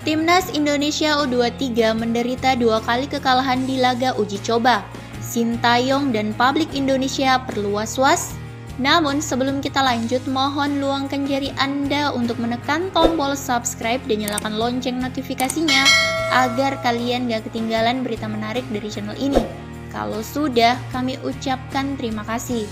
Timnas Indonesia U23 menderita 2 kali kekalahan di laga uji coba. Sintayong dan publik Indonesia perlu was-was. Namun sebelum kita lanjut, mohon luangkan jari Anda untuk menekan tombol subscribe dan nyalakan lonceng notifikasinya agar kalian gak ketinggalan berita menarik dari channel ini. Kalau sudah, kami ucapkan terima kasih.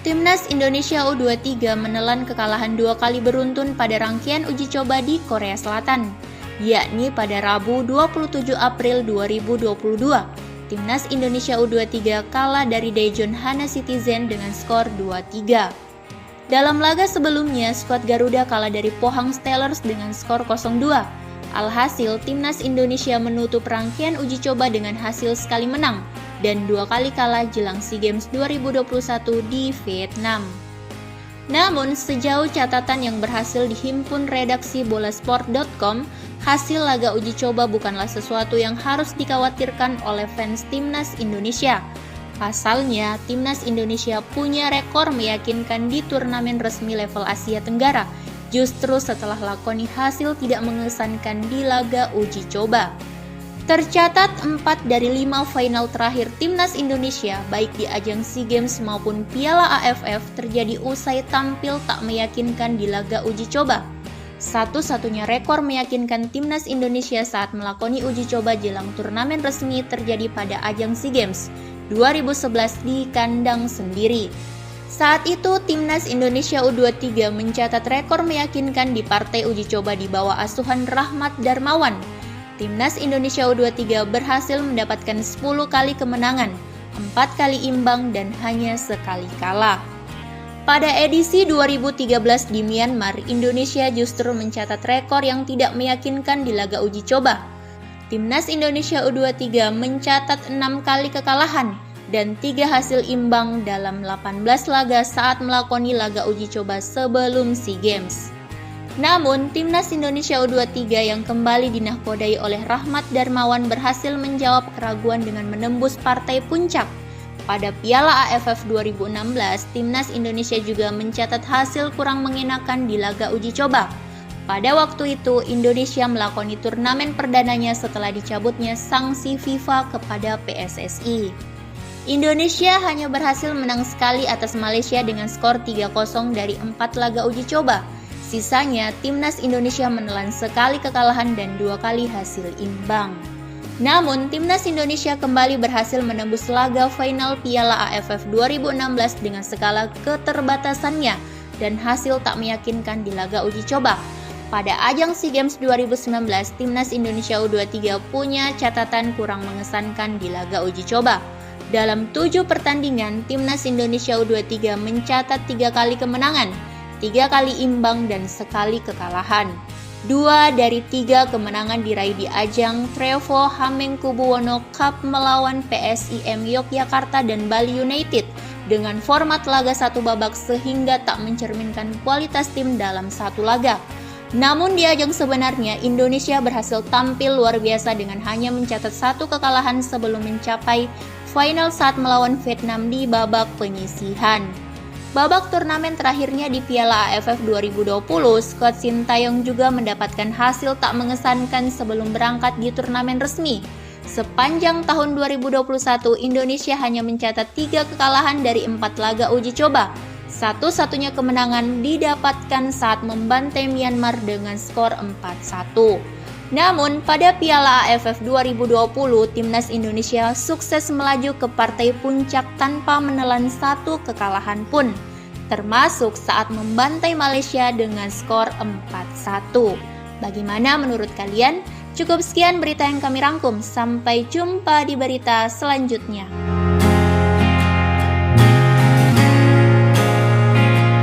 Timnas Indonesia U23 menelan kekalahan 2 kali beruntun pada rangkaian uji coba di Korea Selatan, yakni pada Rabu 27 April 2022. Timnas Indonesia U23 kalah dari Daejeon Hana Citizen dengan skor 2-3. Dalam laga sebelumnya, skuad Garuda kalah dari Pohang Steelers dengan skor 0-2. Alhasil, Timnas Indonesia menutup rangkaian uji coba dengan hasil sekali menang dan 2 kali kalah jelang SEA Games 2021 di Vietnam. Namun, sejauh catatan yang berhasil dihimpun redaksi bolasport.com, hasil laga uji coba bukanlah sesuatu yang harus dikhawatirkan oleh fans Timnas Indonesia. Pasalnya, Timnas Indonesia punya rekor meyakinkan di turnamen resmi level Asia Tenggara, justru setelah lakoni hasil tidak mengesankan di laga uji coba. Tercatat 4 dari 5 final terakhir Timnas Indonesia baik di ajang SEA Games maupun Piala AFF terjadi usai tampil tak meyakinkan di laga uji coba. Satu-satunya rekor meyakinkan Timnas Indonesia saat melakoni uji coba jelang turnamen resmi terjadi pada ajang SEA Games 2011 di kandang sendiri. Saat itu, Timnas Indonesia U23 mencatat rekor meyakinkan di partai uji coba di bawah asuhan Rahmat Darmawan. Timnas Indonesia U23 berhasil mendapatkan 10 kali kemenangan, 4 kali imbang, dan hanya sekali kalah. Pada edisi 2013 di Myanmar, Indonesia justru mencatat rekor yang tidak meyakinkan di laga uji coba. Timnas Indonesia U23 mencatat 6 kali kekalahan dan 3 hasil imbang dalam 18 laga saat melakoni laga uji coba sebelum SEA Games. Namun, Timnas Indonesia U23 yang kembali dinahkodai oleh Rahmat Darmawan berhasil menjawab keraguan dengan menembus partai puncak. Pada Piala AFF 2016, Timnas Indonesia juga mencatat hasil kurang mengenakan di laga uji coba. Pada waktu itu, Indonesia melakoni turnamen perdananya setelah dicabutnya sanksi FIFA kepada PSSI. Indonesia hanya berhasil menang sekali atas Malaysia dengan skor 3-0 dari 4 laga uji coba. Sisanya, Timnas Indonesia menelan sekali kekalahan dan 2 kali hasil imbang. Namun, Timnas Indonesia kembali berhasil menembus laga final Piala AFF 2016 dengan segala keterbatasannya dan hasil tak meyakinkan di laga uji coba. Pada ajang SEA Games 2019, Timnas Indonesia U23 punya catatan kurang mengesankan di laga uji coba. Dalam 7 pertandingan, Timnas Indonesia U23 mencatat 3 kali kemenangan, 3 kali imbang, dan sekali kekalahan. 2 dari 3 kemenangan diraih di ajang Trevo Hamengkubuwono Cup melawan PSIM Yogyakarta dan Bali United dengan format laga 1 babak sehingga tak mencerminkan kualitas tim dalam 1 laga. Namun di ajang sebenarnya, Indonesia berhasil tampil luar biasa dengan hanya mencatat 1 kekalahan sebelum mencapai final saat melawan Vietnam di babak penyisihan. Babak turnamen terakhirnya di Piala AFF 2020, skuad Sintayong juga mendapatkan hasil tak mengesankan sebelum berangkat di turnamen resmi. Sepanjang tahun 2021, Indonesia hanya mencatat 3 kekalahan dari 4 laga uji coba. Satu-satunya kemenangan didapatkan saat membantai Myanmar dengan skor 4-1. Namun, pada Piala AFF 2020, Timnas Indonesia sukses melaju ke partai puncak tanpa menelan 1 kekalahan pun, termasuk saat membantai Malaysia dengan skor 4-1. Bagaimana menurut kalian? Cukup sekian berita yang kami rangkum. Sampai jumpa di berita selanjutnya.